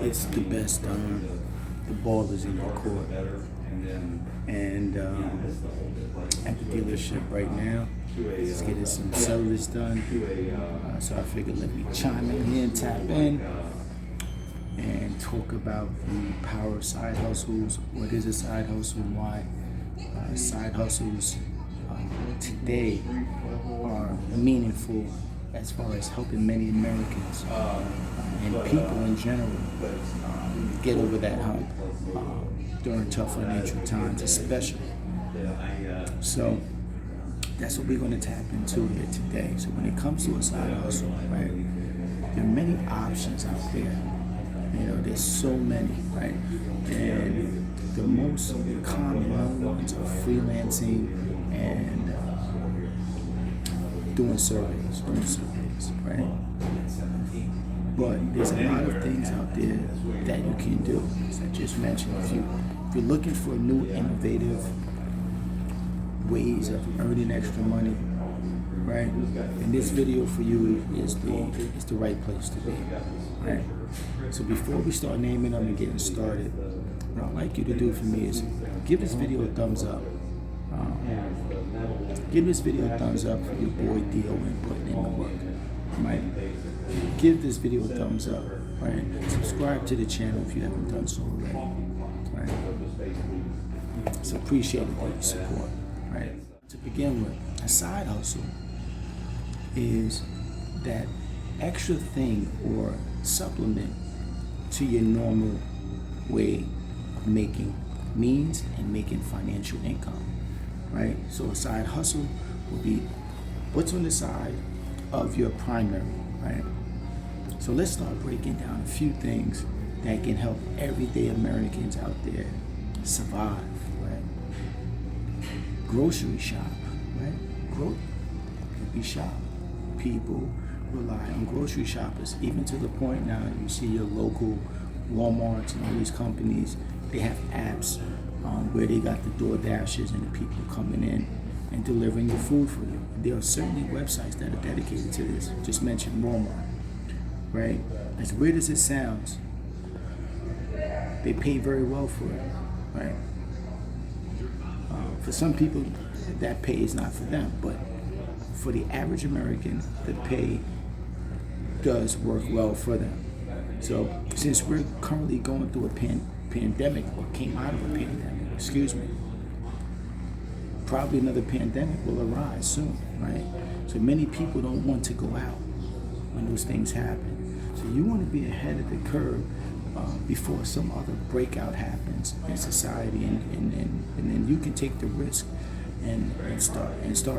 It's the best done. The ball is in your court. And at the dealership right now, just getting some service done. So I figured let me chime in here and tap in and talk about the power of side hustles. What is a side hustle and why side hustles today are meaningful as far as helping many Americans and people in general get over that hump during tough financial times especially. So that's what we're going to tap into here today. So when it comes to a side hustle, right, there are many options out there. You know, there's so many, right? And the most common ones are freelancing and doing surveys, right? But there's a lot of things out there that you can do. As I just mentioned, if you're looking for new innovative ways of earning extra money, right? And this video for you is the right place to be, right? So before we start naming them and getting started, what I'd like you to do for me is give this video a thumbs up. Give this video a thumbs up for your boy Dio and putting in the work, right? Give this video a thumbs up, right? Subscribe to the channel if you haven't done so already, right? It's appreciated by your support, right? To begin with, a side hustle is that extra thing or supplement to your normal way of making means and making financial income, right? So a side hustle will be what's on the side of your primary, right? So let's start breaking down a few things that can help everyday Americans out there survive, right? Grocery shop, right? Grocery shop. People rely on grocery shoppers, even to the point now you see your local Walmarts and all these companies, they have apps where they got the door dashes and the people coming in and delivering your food for you. There are certainly websites that are dedicated to this. Just mentioned Walmart, right? As weird as it sounds, they pay very well for it, right? For some people, that pay is not for them, but for the average American, the pay does work well for them. So since we're currently going through a pandemic, or came out of a pandemic, probably another pandemic will arise soon, right? So many people don't want to go out when those things happen. So you want to be ahead of the curve before some other breakout happens in society, and then you can take the risk and start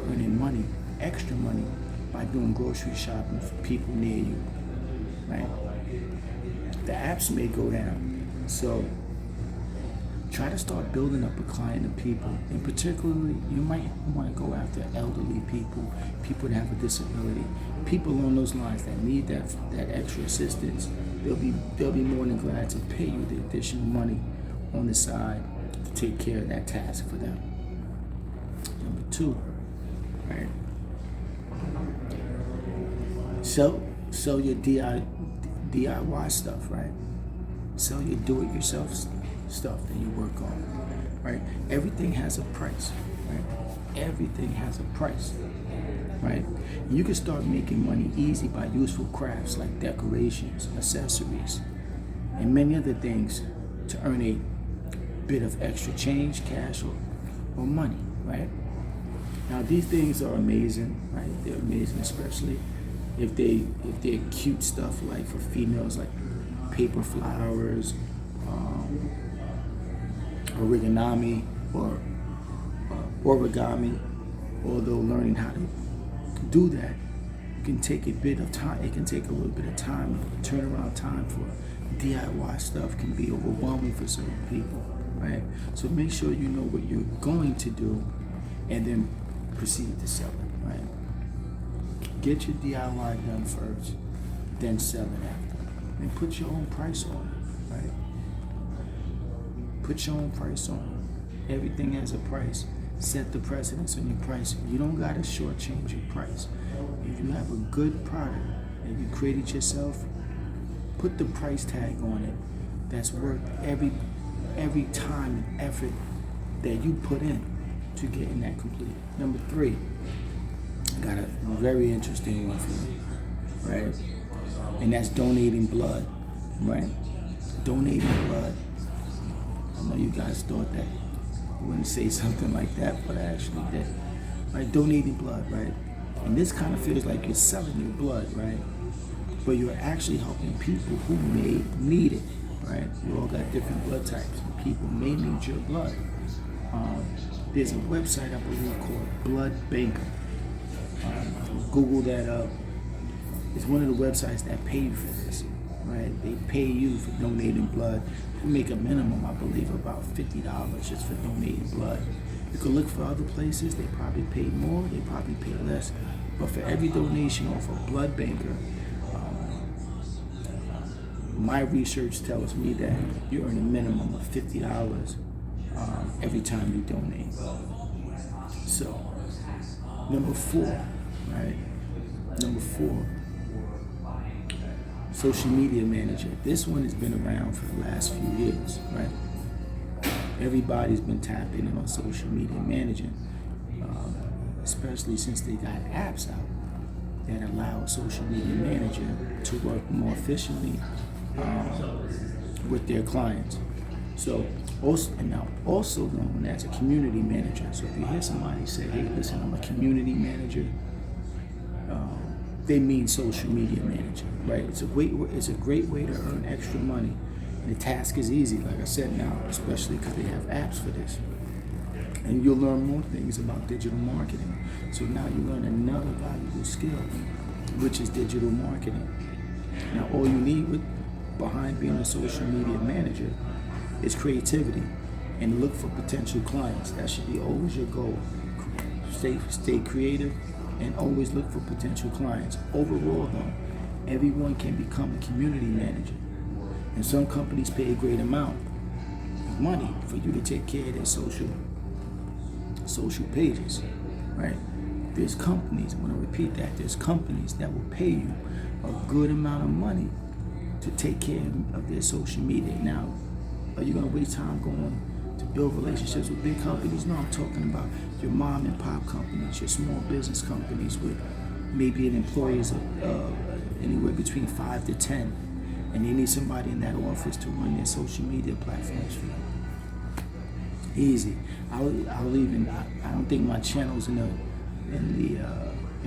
earning money, extra money, by doing grocery shopping for people near you, right? The apps may go down, so try to start building up a client of people, and particularly you might want to go after elderly people, people that have a disability, people along those lines that need that extra assistance. They'll be more than glad to pay you the additional money on the side to take care of that task for them. Number 2, right? Sell your DIY stuff, right? Sell your do-it-yourself stuff that you work on, right? Everything has a price, right? Everything has a price, right? You can start making money easy by useful crafts like decorations, accessories, and many other things to earn a bit of extra change, cash, or money, right? Now these things are amazing, right? They're amazing, especially if they're cute stuff, like for females, like paper flowers, origami or origami. Although learning how to do that can take a bit of time. It can take a little bit of time. Turnaround time for DIY stuff can be overwhelming for certain people, right? So make sure you know what you're going to do, and then proceed to sell it, right? Get your DIY done first, then sell it after. And put your own price on it, right? Put your own price on it. Everything has a price. Set the precedence on your price. You don't gotta shortchange your price. If you have a good product and you create it yourself, Put the price tag on it that's worth every time and effort that you put in to getting that completed. Number 3, I got a very interesting one for you, right? And that's donating blood, right? Donating blood. I know you guys thought that I wouldn't say something like that, but I actually did. Right? Donating blood, right? And this kind of feels like you're selling your blood, right? But you're actually helping people who may need it, right? We all got different blood types. People may need your blood. There's a website, I believe, called Blood Banker. Google that up. It's one of the websites that pay you for this, right? They pay you for donating blood. You make a minimum, I believe, about $50 just for donating blood. You can look for other places. They probably pay more. They probably pay less. But for every donation off a Blood Banker, my research tells me that you earn a minimum of $50 every time you donate. So, number 4, right? Number 4, social media manager. This one has been around for the last few years, right? Everybody's been tapping in on social media managing, especially since they got apps out that allow a social media manager to work more efficiently with their clients. So, also known as a community manager. So if you hear somebody say, "Hey, listen, I'm a community manager," they mean social media manager, right? It's a great way to earn extra money. And the task is easy, like I said now, especially because they have apps for this. And you'll learn more things about digital marketing. So now you learn another valuable skill, which is digital marketing. Now all you need behind being a social media manager is creativity and look for potential clients. That should be always your goal. Stay creative and always look for potential clients. Overall though, everyone can become a community manager. And some companies pay a great amount of money for you to take care of their social pages, right? There's companies, I want to repeat that, there's companies that will pay you a good amount of money to take care of their social media. Now, are you going to waste time going to build relationships with big companies? No, I'm talking about your mom and pop companies, your small business companies with maybe an employees of anywhere between 5 to 10, and they need somebody in that office to run their social media platforms for them. Easy. I don't think my channel's in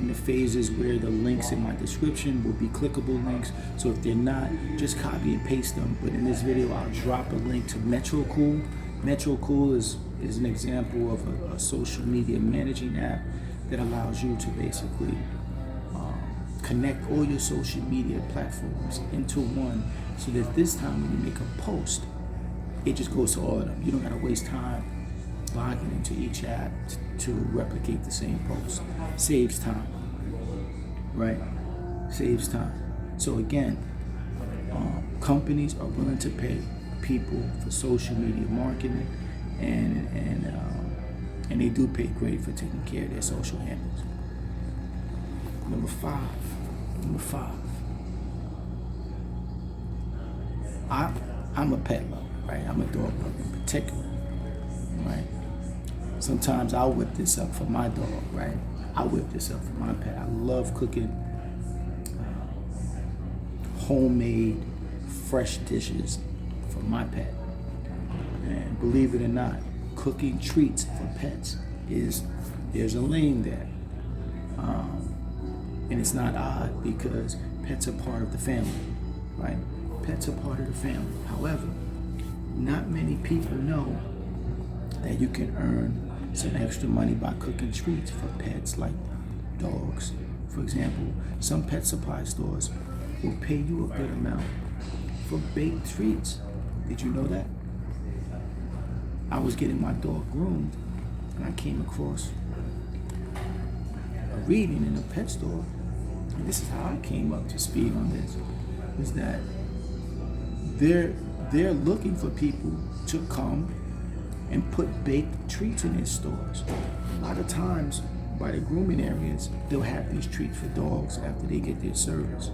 the phases where the links in my description will be clickable links. So if they're not, just copy and paste them. But in this video, I'll drop a link to MetroCool. MetroCool is an example of a social media managing app that allows you to basically connect all your social media platforms into one, so that this time when you make a post, it just goes to all of them. You don't gotta waste time logging into each app to replicate the same post. Saves time, right? Saves time. So again, companies are willing to pay people for social media marketing, and they do pay great for taking care of their social handles. Number five. I'm a pet lover, right? I'm a dog lover in particular, right? Sometimes I'll whip this up for my dog, right? I'll whip this up for my pet. I love cooking homemade, fresh dishes for my pet. And believe it or not, cooking treats for pets there's a lane there. And it's not odd because pets are part of the family, right? Pets are part of the family. However, not many people know that you can earn some extra money by cooking treats for pets like dogs. For example, some pet supply stores will pay you a good amount for baked treats. Did you know that? I was getting my dog groomed and I came across a reading in a pet store. And this is how I came up to speed on this, is that they're looking for people to come and put baked treats in their stores. A lot of times by the grooming areas, they'll have these treats for dogs after they get their service.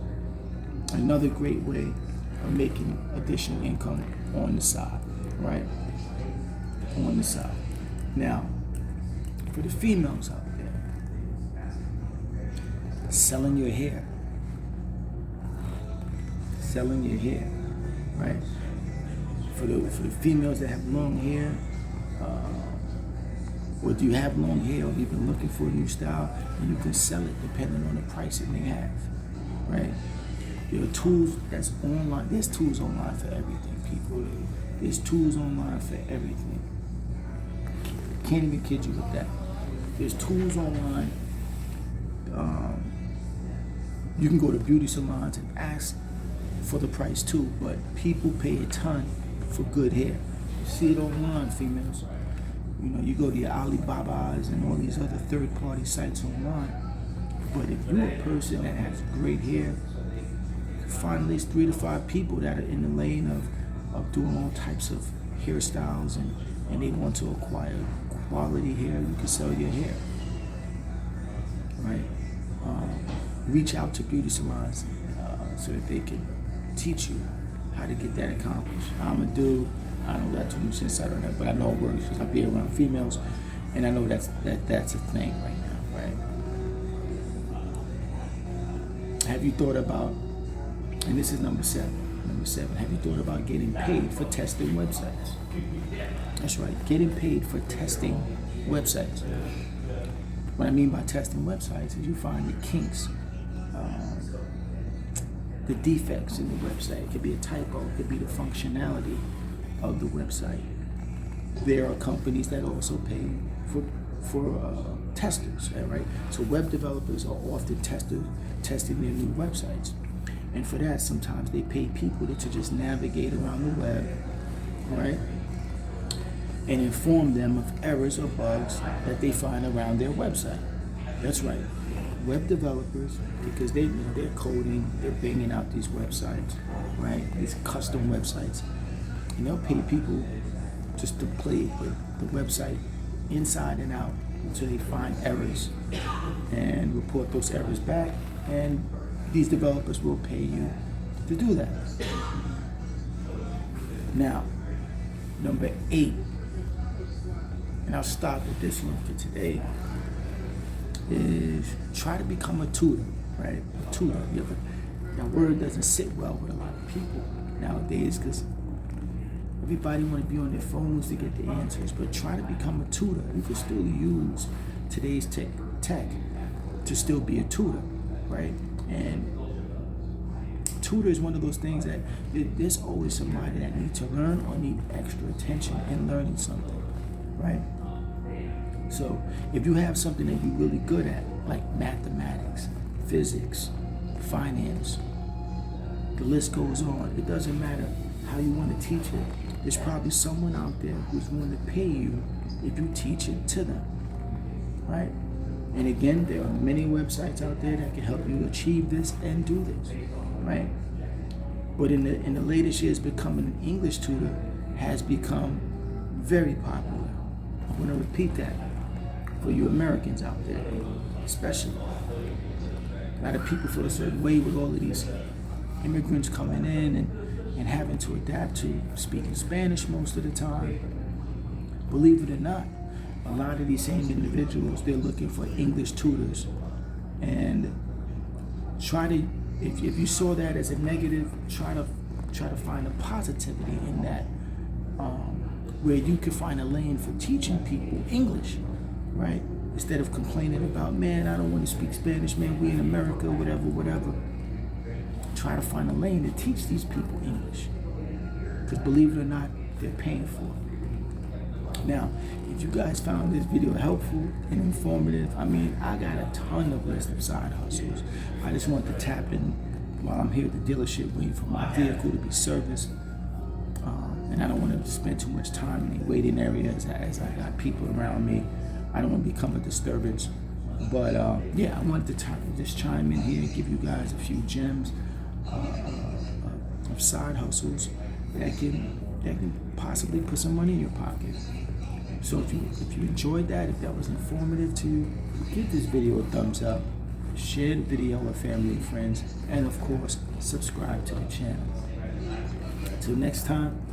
Another great way making additional income on the side, right? On the side. Now, for the females out there, selling your hair, right? For the females that have long hair, or do you have long hair, or you've been looking for a new style, and you can sell it depending on the price that they have, right? There are tools that's online. There's tools online for everything, people. There's tools online for everything. Can't even kid you with that. There's tools online. You can go to beauty salons and ask for the price too, but people pay a ton for good hair. You see it online, females. You know, you go to your Alibabas and all these other third-party sites online. But if you're a person that has great hair, find at least 3 to 5 people that are in the lane of doing all types of hairstyles, and they want to acquire quality hair. You can sell your hair, right? Reach out to beauty salons so that they can teach you how to get that accomplished. I'm a dude. I don't got too much insight on that, but I know it works because I be around females, and I know that's a thing right now, right? Have you thought about, and this is number 7, have you thought about getting paid for testing websites? That's right, getting paid for testing websites. What I mean by testing websites is you find the kinks, the defects in the website. It could be a typo, it could be the functionality of the website. There are companies that also pay for testers, right? So web developers are often testing their new websites. And for that, sometimes they pay people to just navigate around the web, right? And inform them of errors or bugs that they find around their website. That's right. Web developers, because they're coding, they're banging out these websites, right? These custom websites. And they'll pay people just to play with the website inside and out until they find errors and report those errors back. And these developers will pay you to do that. Now, number 8, and I'll start with this one for today, is try to become a tutor, right? A tutor. That word doesn't sit well with a lot of people nowadays because everybody want to be on their phones to get the answers, but try to become a tutor. You can still use today's tech to still be a tutor, right? And tutor is one of those things that there's always somebody that needs to learn or need extra attention in learning something, right? So if you have something that you're really good at, like mathematics, physics, finance, the list goes on. It doesn't matter how you want to teach it. There's probably someone out there who's willing to pay you if you teach it to them, right? And again, there are many websites out there that can help you achieve this and do this, right? But in the latest years, becoming an English tutor has become very popular. I want to repeat that for you Americans out there, especially. A lot of people feel a certain way with all of these immigrants coming in and having to adapt to speaking Spanish most of the time. Believe it or not, a lot of these same individuals, they're looking for English tutors. And try to, if you saw that as a negative, try to find a positivity in that, where you can find a lane for teaching people English, right? Instead of complaining about, man, I don't want to speak Spanish, man, we in America, whatever. Try to find a lane to teach these people English. Because believe it or not, they're paying for it. Now, if you guys found this video helpful and informative, I mean, I got a ton of list of side hustles. I just want to tap in while I'm here at the dealership waiting for my vehicle to be serviced. And I don't want to spend too much time in the waiting areas as I got people around me. I don't want to become a disturbance. But yeah, I wanted to just chime in here and give you guys a few gems of side hustles that can possibly put some money in your pocket. So if you enjoyed that, if that was informative to you, give this video a thumbs up, share the video with family and friends, and of course, subscribe to the channel. Till next time.